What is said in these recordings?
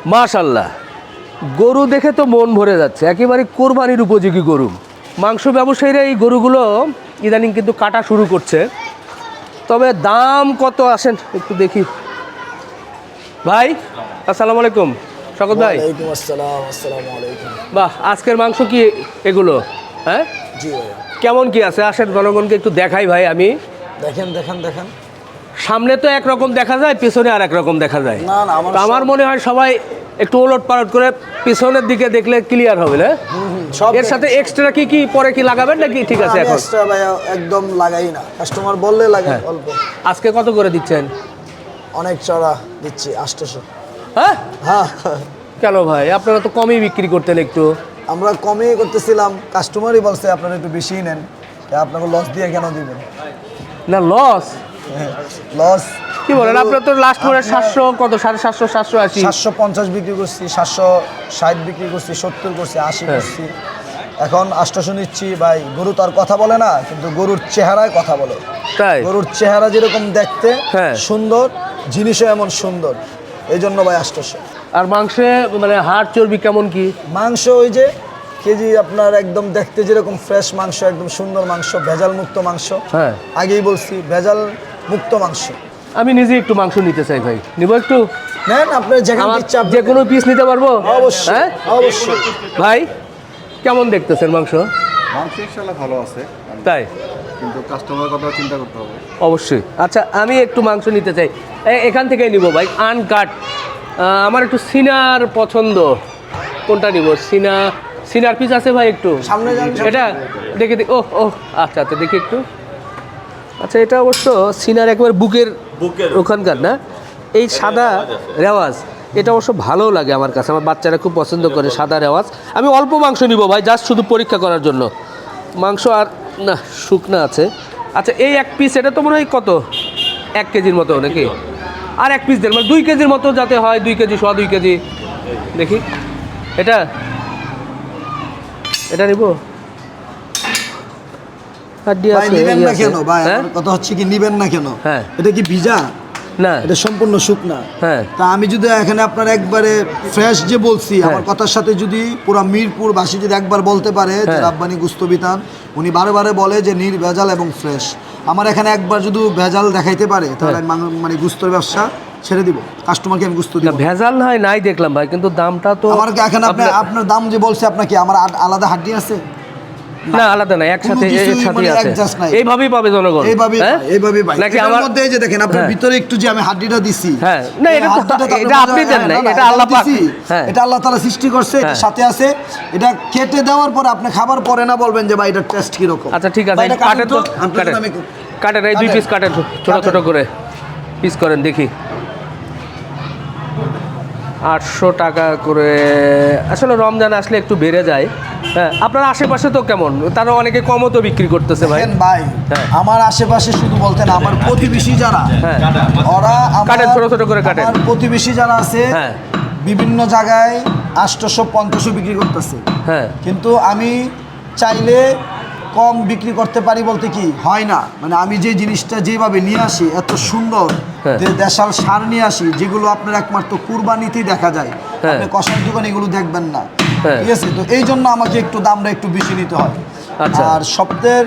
মাশাআল্লাহ, গরু দেখে তো মন ভরে যাচ্ছে, একেবারে কোরবানির উপযোগী গরু। মাংস ব্যবসায়ীরা এই গরুগুলো ইদানিং কিন্তু কাটা শুরু করছে। তবে দাম কত আসেন একটু দেখি। ভাই আসসালামু আলাইকুম। শকত ভাই। ওয়ালাইকুম আসসালাম। আসসালামু আলাইকুম। বাহ, আজকের মাংস কি এগুলো? হ্যাঁ জি ভাইয়া। কেমন কি আছে আসেন জনগণকে একটু দেখাই ভাই। আমি দেখেন দেখেন দেখেন। সামনে তো একরকম দেখা যায়, পিছনে আর একরকম দেখা যায়। না না, তো আমার মনে হয় সবাই একটু ওলট পালট করে পিছনের দিকে দেখলে ক্লিয়ার হবে না? সব এর সাথে এক্সট্রা কি কি পরে কি লাগাবেন নাকি ঠিক আছে এখন? এক্সট্রা ভাইয়া একদম লাগাই না, কাস্টমার বললে লাগাই অল্প। আজকে কত করে দিচ্ছেন? অনেক চড়া দিচ্ছি 800। হ্যাঁ হ্যাঁ, কেন ভাই, আপনারা তো কমই বিক্রি করতেন একটু। আমরা কমই করতেছিলাম, কাস্টমারই বলছে আপনারা একটু বেশিই নেন, আপনাকে লস দিয়ে কেন দিবেন? না লস লস কি বলেন? আপনার তো লাস্ট করে 700 কত 750 780 750 বিক্রি করছি, 760 বিক্রি করছি, 70 করছি, 80 করছি। এখন 800 নিচ্ছি ভাই। গরু তো আর কথা বলে না, কিন্তু গরুর চেহারায় কথা বলে। তাই গরুর চেহারা যেরকম দেখতে হ্যাঁ। সুন্দর, জিনিসও এমন সুন্দর, এই জন্য ভাই 800। আর মাংসে মানে হাড় চর্বি কেমন কি? মাংস ওই যে কেজি আপনার একদম দেখতে যেরকম ফ্রেশ মাংস, একদম সুন্দর মাংস, ভেজাল মুক্ত মাংস। হ্যাঁ আগেই বলছি ভেজাল মুক্ত মাংস। আমি নিজে একটু মাংস নিতে চাই ভাই, নিব একটু? নেন, আপনার যেখানে আমার ইচ্ছা যে কোনো পিস নিতে পারবো? অবশ্যই হ্যাঁ অবশ্যই। ভাই কেমন দেখতেছেন মাংস? মাংস ইনশাআল্লাহ ভালো আছে, তাই কিন্তু কাস্টমারের কথা চিন্তা করতে হবে। অবশ্যই। আচ্ছা আমি একটু মাংস নিতে চাই, এখান থেকেই নিব ভাই, আনকাট। আমার একটু সিনার পছন্দ, কোনটা নিব? সিনার পিস আছে ভাই একটু সামনে যান। এটা দেখে ও ও আচ্ছা আচ্ছা দেখি একটু। আচ্ছা এটা অবশ্য সিনার একবার বুকের ওখানকার না, এই সাদা রেওয়াজ, এটা অবশ্য ভালো লাগে আমার কাছে, আমার বাচ্চারা খুব পছন্দ করে সাদা রেওয়াজ। আমি অল্প মাংস নিব ভাই, জাস্ট শুধু পরীক্ষা করার জন্য। মাংস আর না শুকনা আছে। আচ্ছা এই এক পিস, এটা তো মনে হয় কত 1 কেজির মতো নাকি? আর এক পিস দেন, মানে 2 কেজির মতো যাতে হয়, 2 কেজি 2 কেজি। দেখি এটা এটা নিব। ভাই নিবেন না কেন ভাই? আমার কথা হচ্ছে কি, নিবেন না কেন? হ্যাঁ। এটা কি ভিজা না এটা সম্পূর্ণ শুকনা। হ্যাঁ। তা আমি যদি এখানে আপনার একবারে ফ্রেশ যে বলছি, আমার কথার সাথে যদি পুরা মিরপুর বাসী যদি একবার বলতে পারে যে রাব্বানি গুস্ত বিতান, উনি বারে বারে বলে যে নির্ভেজাল এবং ফ্রেশ, আমার এখানে একবার যদি ভেজাল দেখাইতে পারে তাহলে আমি মানে গুস্তর ব্যবসা ছেড়ে দিব, কাস্টমারকে আমি গুস্ত দিব। ভেজাল হয় নাই দেখলাম ভাই, কিন্তু দামটা তো আমার এখানে আপনার দাম যে বলছে আপনাকে, আমার আলাদা হাড্ডি আছে না? আলাদা না, একসাথে একসাথে আছে, এইভাবেই পাবে জনগণ। এইভাবেই ভাই। নাকি আমার আমার মধ্যে এই যে দেখেন আপনার ভিতরে একটু যে আমি হাড্ডিটা দিছি, হ্যাঁ না এটা তো এটা আপনি দেন না, এটা আল্লাহ পাক, হ্যাঁ এটা আল্লাহ তাআলা সৃষ্টি করছে, এটার সাথে আছে। এটা কেটে দেওয়ার পর আপনি খাবার পরে না বলবেন যে ভাই এটা টেস্ট কি রকম। আচ্ছা ঠিক আছে, কাটেন তো, কাটেন এই 2 পিস কাটেন, ছোট ছোট করে পিস করেন দেখি। 800 টাকা করে আসলে রমজান আসলে একটু বেড়ে যায়। হ্যাঁ আপনার আশেপাশে তো কেমন? তারা অনেকে কমও তো বিক্রি করতেছে ভাই। ভাই আমার আশেপাশে শুধু বলতেন, আমার প্রতিবেশী যারা, ওরা কাটেন ছোট ছোট করে কাটেন। আমার প্রতিবেশী যারা আছে বিভিন্ন জায়গায় 800-500 বিক্রি করতেছে। হ্যাঁ কিন্তু আমি চাইলে কম বিক্রি করতে পারি বলতে কি হয় না, মানে আমি যে জিনিসটা যেভাবে নিয়ে আসি, এত সুন্দর দেশাল সার নিয়ে আসি, যেগুলো আপনার একমাত্র কুরবানিতেই দেখা যায়, আপনি কষার দোকানে এগুলো দেখবেন না, ঠিক আছে? তো এই জন্য আমাকে একটু দামটা একটু বেশি নিতে হয়। আর সবচেয়ে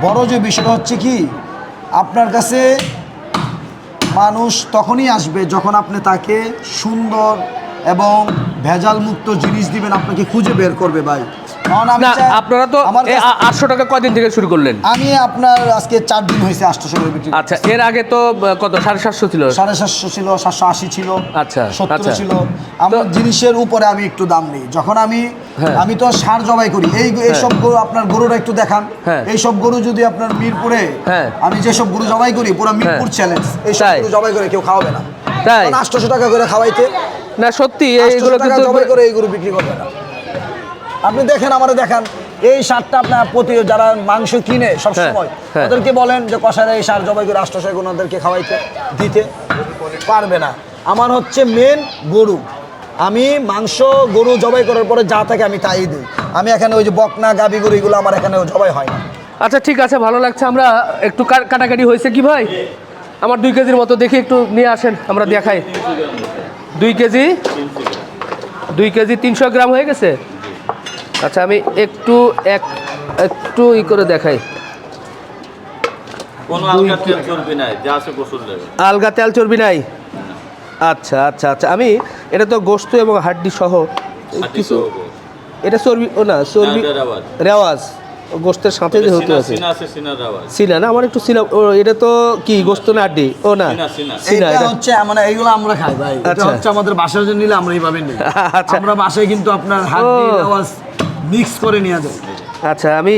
বড় যে বিষয়টা হচ্ছে কি, আপনার কাছে মানুষ তখনই আসবে যখন আপনি তাকে সুন্দর এবং ভেজাল মুক্ত জিনিস দিবেন, আপনাকে খুঁজে বের করবে ভাই। আপনারা তো 800 টাকা কয়দিন থেকে শুরু করলেন? আমি আপনার আজকে 4 দিন হয়েছে 800 করে বিক্রি। আচ্ছা এর আগে তো কত 750 ছিল? 750 ছিল, 780 ছিল, আচ্ছা 70 ছিল। আমার জিনিসের উপরে আমি একটু দাম নেই। যখন আমি তো সার জবাই করি, এইসব গরু আপনার গরুটা একটু দেখান, এইসব গরু যদি আপনার মিরপুরে, আমি যেসব গরু জবাই করি পুরো মিরপুর চ্যালেঞ্জ, এইসব গরু জবাই করে কেউ খাওয়াবে না। তাই 800 টাকা করে খাওয়াইতে না, সত্যি এইগুলো কিন্তু জবাই করে এই গরু বিক্রি করবে না। আপনি দেখেন, আমারে দেখান, এই সারটা আপনার যারা মাংস কিনে সবসময় ওদেরকে বলেন যে কষারে এই সার জবাই করে 800 ওনাদেরকে খাওয়াইতে দিতে পারবে না। আমার হচ্ছে মেন গরু, আমি মাংস গরু জবাই করার পরে যা থাকে আমি তাই দিই। আমি এখানে ওই যে বকনা গাবি গরু এগুলো আমার এখানে জবাই হয় না। আচ্ছা ঠিক আছে, ভালো লাগছে। আমরা একটু কাটাকাটি হয়েছে কি ভাই? আমার 2 কেজির মতো দেখি একটু নিয়ে আসেন, আমরা দেখাই। 2 কেজি 2 কেজি 300 গ্রাম হয়ে গেছে। আচ্ছা আমি একটু ই করে দেখাই। কোনো আলগা তেল চর্বি নাই, যা আছে গোসল লেগে। আলগা তেল চর্বি নাই। আচ্ছা আচ্ছা আচ্ছা, আমি এটা তো গোশত এবং হাড্ডি সহ কিছু, এটা চর্বি ও না চর্বি রেওয়াজ গোশতের সাথে যে হতে আছে সিনা আছে, সিনা রাওয়াজ। সিনা না, আমার একটু সিনা। ও এটা তো কি গোশত না হাড্ডি? ও না সিনা। এটা এটা হচ্ছে মানে এইগুলো আমরা খাই ভাই, এটা আচ্ছা। হচ্ছে আমাদের বাসার জন্য নিলে আমরা এইভাবে নিই। আচ্ছা। আমরা বাসায় কিন্তু আপনার হাড্ডি ও। রেওয়াজ মিক্স করে নিয়ে যাই। আচ্ছা আমি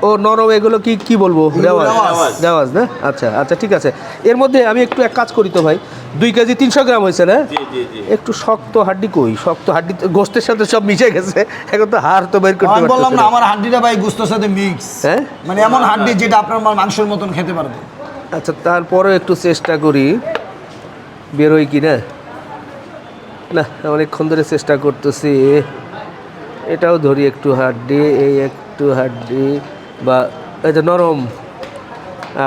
ও নরম এগুলো কি বলবো? রেওয়াজ রেওয়াজ। রেওয়াজ না? আচ্ছা আচ্ছা ঠিক আছে। এর মধ্যে আমি একটু এক কাজ করি তো ভাই, 2 কেজি 300 গ্রাম হয়েছে না? জি জি জি। একটু শক্ত হাড্ডি কই? শক্ত হাড্ডি তো গোশতের সাথে সব মিশে গেছে, এখন তো হাড় তো বের করতে আমি বললাম পারতেছি না না। আমার হাড্ডিটা ভাই গোশতের সাথে মিক্স, হ্যাঁ? মানে এমন হাড্ডি যেটা আপনার মাংসের মতন খেতে পারবে। আচ্ছা তারপরেও একটু চেষ্টা করি বেরোই কি না। না অনেকক্ষণ ধরে চেষ্টা করতেছি। এটাও ধরি একটু হাড্ডি, এই একটু হাড্ডি বা এই যে নরম।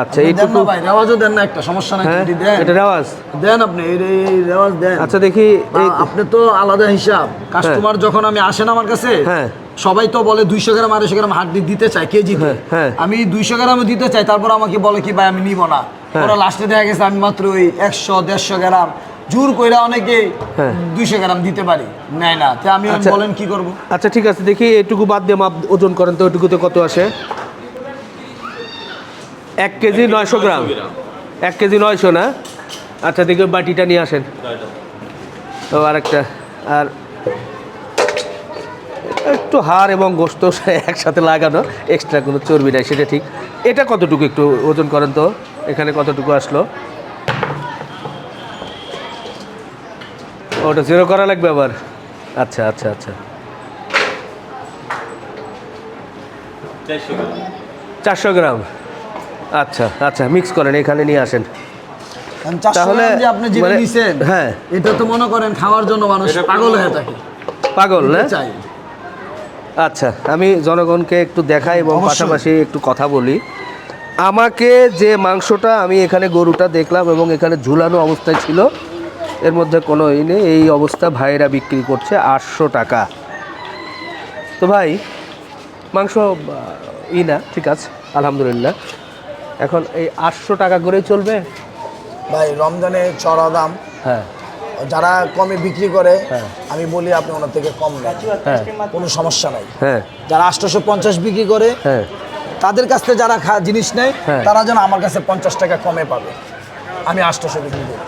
আচ্ছা দেন এইটুকু। না ভাই, রেওয়াজও দেন না, একটা সমস্যা নাই, হ্যাঁ যদি দেন এটা রেওয়াজ। দেন আপনি এই রেওয়াজ দেন। আচ্ছা দেখি এই আপনি তো আলাদা হিসাব, কাস্টমার যখন আমি আসেন আমার কাছে, হ্যাঁ। সবাই তো বলে 200 গ্রাম 250 গ্রাম হাড্ডি দিতে চায় কেজি। হ্যাঁ, হ্যাঁ। আমি 200 গ্রাম দিতে চাই, তারপর আমাকে বলে কি ভাই আমি নিব না। ওরা লাস্টে দেখা গেছে আমি মাত্র ওই 100-150 গ্রাম জোর কইরা অনেকে হ্যাঁ। 200 গ্রাম দিতে পারি, নেয় না। তো আমি আচ্ছা। বলেন কি করব? আচ্ছা ঠিক আছে, দেখি এটুকু বাদ দিয়ে মাপ ওজন করেন তো, ওইটুকুতে কত আসে? 1 কেজি 900 গ্রাম। 1 কেজি 900 না? আচ্ছা দেখি ওই বাটিটা নিয়ে আসেন। তো আরেকটা, আর একটু হাড় এবং গোশত একসাথে লাগানো, এক্সট্রা কোনো চর্বি নাই, সেটা ঠিক। এটা কতটুকু একটু ওজন করেন তো, এখানে কতটুকু আসলো? ওটা 0 করা লাগবে আবার? আচ্ছা আচ্ছা আচ্ছা 400 গ্রাম। আচ্ছা আচ্ছা মিক্স করেন, এখানে নিয়ে আসেন। 400 তাহলে গ্রাম যে আপনি যেটা মানে- নিছেন, হ্যাঁ। এটা তো মনে করেন খাওয়ার জন্য মানুষ পাগল হয়ে থাকে, পাগল না? চাই। আচ্ছা আমি জনগণকে একটু দেখাই এবং অবশ্যই। পাশাপাশি একটু কথা বলি। আমাকে যে মাংসটা আমি এখানে গরুটা দেখলাম এবং এখানে ঝুলানো অবস্থায় ছিল, এর মধ্যে কোনো ই নেই, এই অবস্থা ভাইয়েরা বিক্রি করছে 800 টাকা। তো ভাই মাংস না, ঠিক আছে আলহামদুলিল্লাহ। এখন এই 800 টাকা করেই চলবে? ভাই রমজানে চড়া দাম, হ্যাঁ যারা কমে বিক্রি করে হ্যাঁ। আমি বলি আপনি ওনার থেকে কম নেন, হ্যাঁ কোনো সমস্যা নাই। হ্যাঁ যারা 850 বিক্রি করে হ্যাঁ তাদের কাছ থেকে যারা জিনিস নেয় হ্যাঁ। তারা যেন আমার কাছে 50 টাকা কমে পাবে, আমি 800 বিক্রি করি।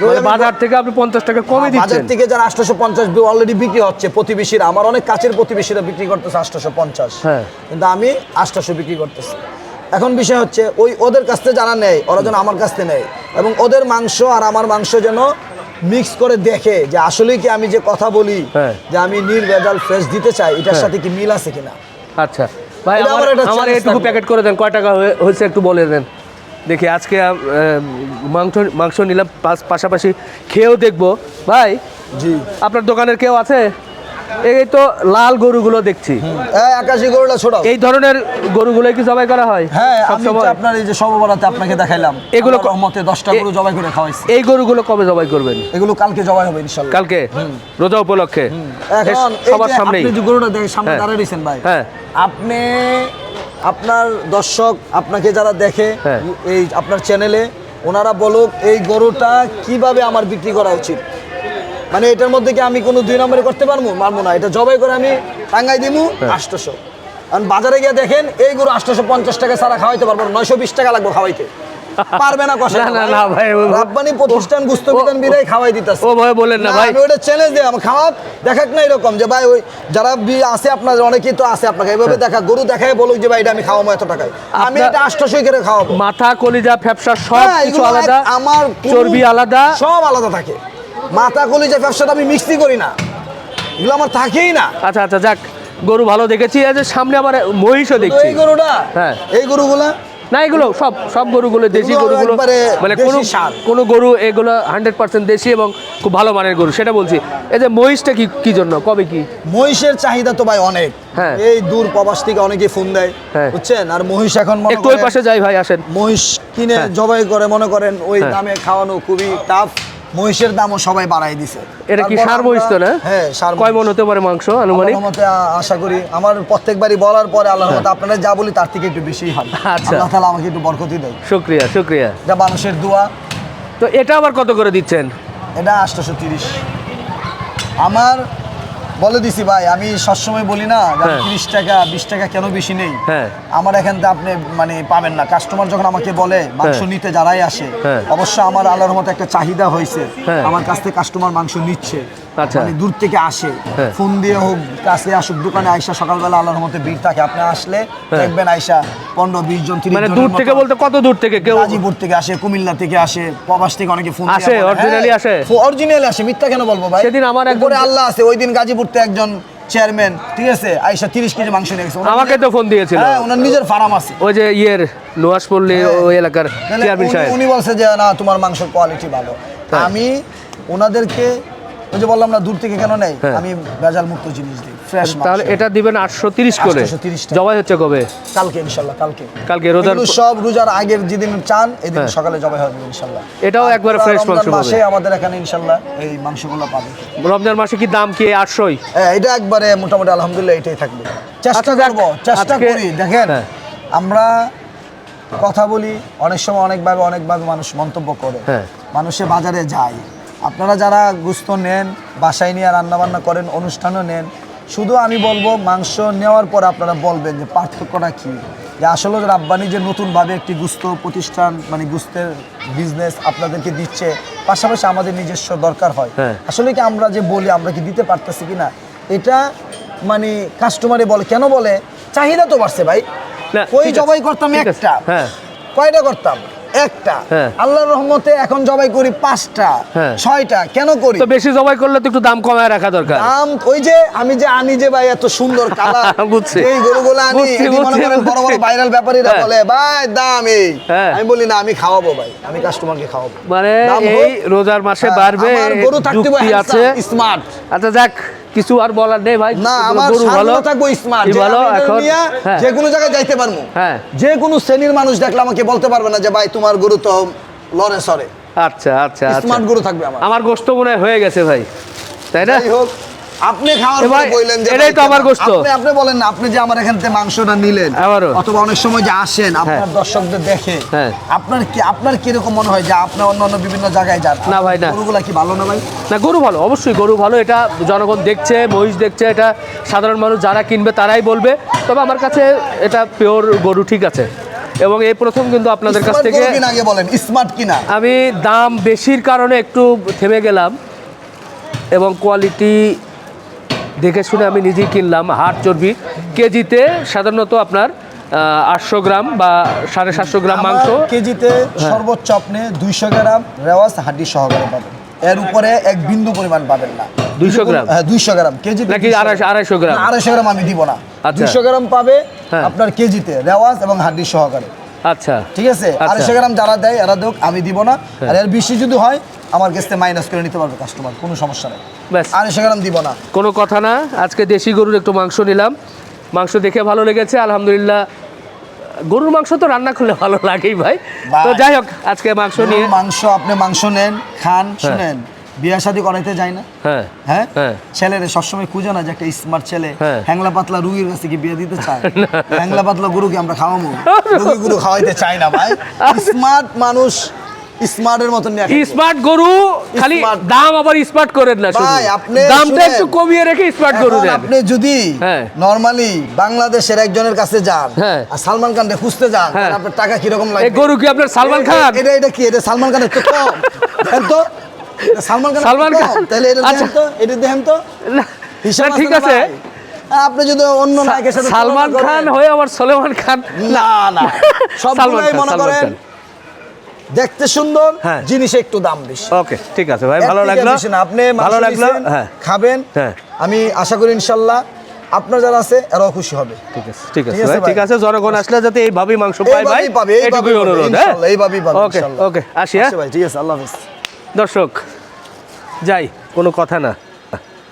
মানে বাজার থেকে আপনি 50 টাকা কমে বাজার দিচ্ছেন? থেকে যারা 850 অলরেডি বিক্রি হচ্ছে, প্রতিবেশীরা আমার অনেক কাছের প্রতিবেশীরা বিক্রি করতেছে 850, হ্যাঁ। কিন্তু আমি 800 বিক্রি করতেছি। এখন বিষয় হচ্ছে ওই ওদের কাছ থেকে যারা নেয় ওরা যেন আমার কাছ থেকে নেয়, এবং ওদের মাংস আর আমার মাংস যেন মিক্স করে দেখে যে আসলে কি আমি যে কথা বলি হ্যাঁ। যে আমি নির্ভেজাল ফ্রেশ দিতে চাই, এটার সাথে কি মিল আছে কিনা। আচ্ছা ভাই এটা আমার একটা আমার challenge এটুকু থাকবে। প্যাকেট করে দেন, কয় টাকা হয়েছে একটু বলে দেন দেখি। আজকে মাংস নিলাম, পাশাপাশি খেয়েও দেখবো। ভাই জি আপনার দোকানের কেউ আছে? এই তো লাল গরুগুলো দেখছি, আকাশি গরুটা ছোড়াও। এই ধরনের গরুগুলো কি জবাই করা হয়? হ্যাঁ আমি তো সবসময়? আপনার এই যে সববরাতে আপনাকে দেখাইলাম, এগুলো এগুলো রহমতে 10টা গরু জবাই করে খাওয়াইছি। এই গরুগুলো কবে জবাই করবেন? এগুলো কালকে জবাই হবে ইনশাআল্লাহ। কালকে রোজা উপলক্ষে? এখন এই সবার যে সামনেই? আপনি যে গরুটা দেখে সামনে হ্যাঁ। দাঁড়িয়ে দিয়েছেন ভাই, হ্যাঁ। আপনি আপনার দর্শক আপনাকে যারা দেখে হ্যাঁ। এই আপনার চ্যানেলে, ওনারা বলুক এই গরুটা কিভাবে আমার বিক্রি করা উচিত। মানে এটার মধ্যে কি আমি কোনো 2 নম্বরে করতে পারবো না, এটা জবাই করে আমি টাঙ্গাই দিমু 800। কারণ বাজারে গিয়ে দেখেন এই গরু 850 টাকা ছাড়া খাওয়াইতে পারবো না, 920 টাকা লাগবে খাওয়াইতে, পারবে না কষা। না, না, ভাই, রাব্বানি প্রতিষ্ঠান গুস্ত বিধান বিরাই খাওয়াই দিতেছে। ও ভাই বলেন না ভাই। আমি ওটা চ্যালেঞ্জ দিই, আমার খাওয়া দেখাক না এরকম যে ভাই ওই যারা আছে আপনার অনেকেই তো আছে আপনাকে এইভাবে দেখা গরু দেখায় বলুক যে ভাই এটা আমি খাওয়াবো এত টাকায়, আমি এটা 800 করে খাওয়াবো। মাথা কলিজা ফ্যাপসা সব হ্যাঁ, কিছু এগুলো আলাদা, আমার চর্বি আলাদা, সব আলাদা থাকে। মাথা কলিজা ব্যবসাটা আমি মিক্সই করি না, এগুলো আমার থাকেই না। আচ্ছা আচ্ছা যাক, গরু ভালো দেখেছি। এই যে সামনে আবার মহিষও তো দেখছি। এই গরুটা, হ্যাঁ। এই গরুগুলা না এগুলো সব গরুগুলো দেশি এগুলো গরুগুলো, একবারে মানে দেশি কোনো সার। কোনো গরু এগুলো 100% দেশি এবং খুব ভালো মানের গরু, সেটা বলছি। এই যে মহিষটা কি জন্য, কবে কি? মহিষের চাহিদা তো ভাই অনেক, হ্যাঁ। এই দূর প্রবাস থেকে অনেকে ফোন দেয়, হ্যাঁ। বুঝছেন। আর মহিষ এখন মনে একটু ওই করেন পাশে যাই ভাই, আসেন। মহিষ কিনে হ্যাঁ। জবাই করে মনে করেন ওই হ্যাঁ। দামে খাওয়ানো খুবই টাফ। মহিষের দামও সবাই বাড়াই দিছে। এটা কি তারপর সার মহিষ তো না? হ্যাঁ, সার কয় মণ হতে পারে মাংস আনুমানিক? আল্লাহর রহমতে আশা করি আমার প্রত্যেকবারই বলার পরে আল্লাহর রহমতে আপনারা যা বলি তার থেকে একটু বেশিই হয়। আচ্ছা। আল্লাহ তাআলা আমাকে একটু বরকতই দেয়। শুকরিয়া শুকরিয়া। এটা মানুষের দোয়া। তো এটা আবার কত করে দিচ্ছেন? এটা 830। আমার বলে দিছি ভাই, আমি সবসময় বলি না যে আমি হ্যাঁ। 30 টাকা 20 টাকা কেন বেশি নেই। হ্যাঁ। আমার এখান থেকে আপনি মানে পাবেন না। কাস্টমার যখন আমাকে বলে মাংস হ্যাঁ। নিতে যারাই আসে, হ্যাঁ। অবশ্য আমার আল্লাহর মতো একটা চাহিদা হয়েছে, হ্যাঁ। আমার কাছ থেকে কাস্টমার মাংস নিচ্ছে। আচ্ছা। মানে দূর থেকে আসে, হ্যাঁ। ফোন দিয়ে হোক, কাছে আসুক, দোকানে আইসা সকালবেলা আল্লাহর মতো ভিড় থাকে। আপনি আসলে দেখবেন আইসা 15-20 জন 30 মানে জনের দূর মতো। থেকে বলতে কত দূর থেকে? কেউ গাজীপুর থেকে আসে, কুমিল্লা থেকে আসে, প্রবাস থেকে অনেকে ফোন আসে, originally আসে? অরিজিনালি আসে, মিথ্যা কেন বলবো ভাই? সেদিন আমার একজন- উপরে আল্লাহ আছে, ওই দিন গাজীপুর থেকে একজন চেয়ারম্যান, ঠিক আছে, আইসা 30 কেজি মাংস নিয়ে গেছে। ওনার আমাকে তো ফোন দিয়েছিল। হ্যাঁ, ওনার নিজের ফার্ম আছে। ওই যে ইয়ের নোয়াজপল্লী ওই এলাকার তাহলে চেয়ারম্যান সাহেব। উনি বলছে যে না, তোমার মাংসের কোয়ালিটি ভালো। হ্যাঁ। আমি ওনাদেরকে ওই যে বললাম না, দূর থেকে কেন নেই, হ্যাঁ। আমি ভেজাল মুক্ত জিনিস দিই, ফ্রেশ মাংস। তাহলে এটা দিবেন 830 করে। 830 টাকা। জবাই হচ্ছে কবে? কালকে ইনশাআল্লাহ, কালকে কালকে রোজার এগুলো সব রোজার আগের যেদিন চান এদিন হ্যাঁ। সকালে জবাই হবে ইনশাআল্লাহ। এটাও একবারে পুরা fresh রমজান মাংস পাবে। মাসে আমাদের এখানে ইনশাআল্লাহ এই মাংসগুলো পাবে। রমজান মাসে কি দাম কি 800? হ্যাঁ, এটা একবারে মোটামুটি আলহামদুলিল্লাহ এটাই থাকবে। চেষ্টা আচ্ছা, যাক, করব, চেষ্টা আজকে- করি। দেখেন, হ্যাঁ। আমরা কথা বলি, অনেক সময় অনেকভাবে মানুষ মন্তব্য করে, হ্যাঁ। মানুষে বাজারে যায়। আপনারা যারা গোস্ত নেন, বাসায় নিয়ে রান্না বান্না করেন, অনুষ্ঠানও নেন, শুধু আমি বলবো মাংস নেওয়ার পর আপনারা বলবেন যে পার্থক্যটা কি, যে আসলে রাব্বানি যে নতুনভাবে একটি গোস্ত প্রতিষ্ঠান, মানে গোস্তের বিজনেস আপনাদেরকে দিচ্ছে, পাশাপাশি আমাদের নিজস্ব দরকার হয়। হ্যাঁ। আসলে কি আমরা যে বলি আমরা কি দিতে পারতেছি কিনা, এটা মানে কাস্টমারে বলে, কেন বলে, চাহিদা তো বাড়ছে ভাই। না, ওই ঠিক আছে, জবাই করতাম ঠিক আছে, একটা, হ্যাঁ। কয়টা করতাম? একটা। হ্যাঁ। আল্লাহর রহমতে এখন জবাই করি 5টা, হ্যাঁ। 6টা। কেন করি? তো বেশি জবাই করলে তো একটু দাম কমায় রাখা দরকার। দাম ওই যে আমি যে আনি যে ভাই এত সুন্দর কালার, বুঝছি। এই গরুগুলো আনি, বুঝছি, এটি মনে করেন বড় বড় বুঝছি। ভাইরাল ব্যাপারীরা হ্যাঁ। বলে ভাই দাম এই, হ্যাঁ। আমি বলি না, আমি খাওয়াবো ভাই, আমি কাস্টমারকে খাওয়াবো। মানে দাম এই হোক। রোজার মাসে হ্যাঁ, বাড়বে, আমার গরু থাকতে যুক্তি আছে। স্মার্ট। আচ্ছা যাক, কিছু আর বলার নেই ভাই। না, এগুলো আমার গরু ভালো, সামনে থাকবো স্মার্ট, কি ভালো এখন। হ্যাঁ। যে কোনো জায়গায় যাইতে পারবো। হ্যাঁ। যে কোনো শ্রেণীর মানুষ দেখলে আমাকে বলতে পারবে না যে ভাই তোমার গরু তো লরে সরে। আচ্ছা আচ্ছা আচ্ছা। স্মার্ট গরু থাকবে আমার। আমার গোশত মনে হয় হয়ে গেছে ভাই, তাই না? যাই হোক, আপনি খাওয়ার এ পরে ভাই, বললেন যে এটাই ভাই তো আমার কেমন? গোশত। আপনি বলেন না, আপনি যে আমার এখান থেকে মাংসটা নিলেন, আমারও। অথবা অনেক সময় যে আসেন আপনার দর্শকদের দেখে, হ্যাঁ। আপনার কি রকম মনে হয় যে আপনি অন্য বিভিন্ন জায়গায় যান? না ভাই, না। গরুগুলা কি ভালো না ভাই? না, গরু ভালো, অবশ্যই গরু ভালো। এটা জনগণ দেখছে, মহিষ দেখছে, এটা সাধারণ মানুষ যারা কিনবে তারাই বলবে। তবে আমার কাছে এটা পিওর গরু ঠিক আছে, এবং এই প্রথম কিন্তু আপনাদের কাছ স্মার্ট থেকে গরু কিনা আগে বলেন, স্মার্ট কিনা? আমি দাম বেশির কারণে একটু থেমে গেলাম, এবং কোয়ালিটি দেখে শুনে আমি নিজেই কিনলাম। হাড় চর্বি কেজিতে সাধারণত আপনার 800 গ্রাম বা 750 গ্রাম মাংস। আমার কেজিতে সর্বোচ্চ আপনি 200 গ্রাম রেওয়াজ হাড্ডি সহকারে পাবেন, এর উপরে এক বিন্দু পরিমাণ পাবেন না। 200 গ্রাম? হ্যাঁ, 200 গ্রাম কেজি নাকি 250 গ্রাম? 250 গ্রাম আমি দিব না। আচ্ছা। 200 গ্রাম পাবে হ্যাঁ। আপনার কেজিতে রেওয়াজ এবং হাড্ডি সহকারে। আচ্ছা ঠিক আছে, আচ্ছা। 250 গ্রাম যারা দেয় এরা দেখ, আমি দিব না। আর এর বেশি যদি হয় আমার কাছ থেকে মাইনাস করে নিতে পারবে কাস্টমার, কোনো সমস্যা নেই। ব্যাস, 250 গ্রাম দিব না। কোনো কথা না। আজকে দেশি গরুর একটু মাংস নিলাম, মাংস দেখে ভালো লেগেছে আলহামদুলিল্লাহ। গরুর মাংস তো রান্না করলে ভালো লাগেই ভাই। তো ভাই। যাই হোক, আজকে মাংস নিয়ে মাংস আপনি মাংস নেন, খান, শুনেন, বিয়ে শাদী করাইতে যায় না? হ্যাঁ হ্যাঁ, হ্যাঁ। ছেলেরে সবসময় খুঁজে না যে একটা স্মার্ট ছেলে হ্যাঁ। হ্যাংলা পাতলা রুগীর কাছে কি বিয়ে দিতে চায়? হ্যাংলা পাতলা গরুকে আমরা খাওয়াবো? রুগী গরু খাওয়াইতে চাই না ভাই। স্মার্ট মানুষ স্মার্টের মতন নিয়ে খাইবে। স্মার্ট গরু, খালি Smart। দাম আবার স্মার্ট করেন না শুধু। ভাই, আপনি দামটা শুনেন। একটু কমিয়ে রেখে স্মার্ট গরু এখন দেন। আপনি যদি হ্যাঁ। নরমালি বাংলাদেশের একজনের কাছে যান, হ্যাঁ। আর সালমান খানকে খুঁজতে যান, হ্যাঁ। তাহলে আপনার টাকা কিরকম এই লাগবে? গরু কি আপনার সালমান খান? এটা কি? এটা সালমান খানের তো কম। দেখেন তো, এটা সালমান খানের সালমান তো খান? কম। তাহলে এটা আচ্ছা। দেখেন তো, এটা দেখেন তো, না, হিসাব না, ঠিক না আছে। ভাই? আর আপনি যদি অন্য নায়কের সাথে সালমান তুলনা খান করেন- হয়ে আবার সলেমান খান? না না, সবগুলাই মনে সালমান করেন খান। দেখতে সুন্দর, হ্যাঁ। জিনিসে একটু দাম বেশি। ওকে, ঠিক আছে ভাই, এর ভালো থেকে লাগলো। বেশি না। আপনি ভালো মাংস লাগলো। নিছেন, হ্যাঁ, খাবেন। হ্যাঁ। আমি আশা করি ইনশাল্লাহ আপনার যারা আছে এরাও খুশি হবে। ঠিক আছে, ঠিক আছে ঠিক আছে ভাই, ভাই। ঠিক আছে। জনগণ আসলে যাতে এইভাবেই মাংস পায় ভাই, এইভাবেই পাবে, এইভাবেই এটুকুই পাবে, অনুরোধ। হ্যাঁ, ইনশাল্লাহ, এইভাবেই পাবে, ওকে ইনশাল্লাহ। ওকে, আসি। হ্যাঁ আচ্ছা ভাই, ঠিক আছে, আল্লাহ হাফেজ। দর্শক, যাই, কোনো কথা না।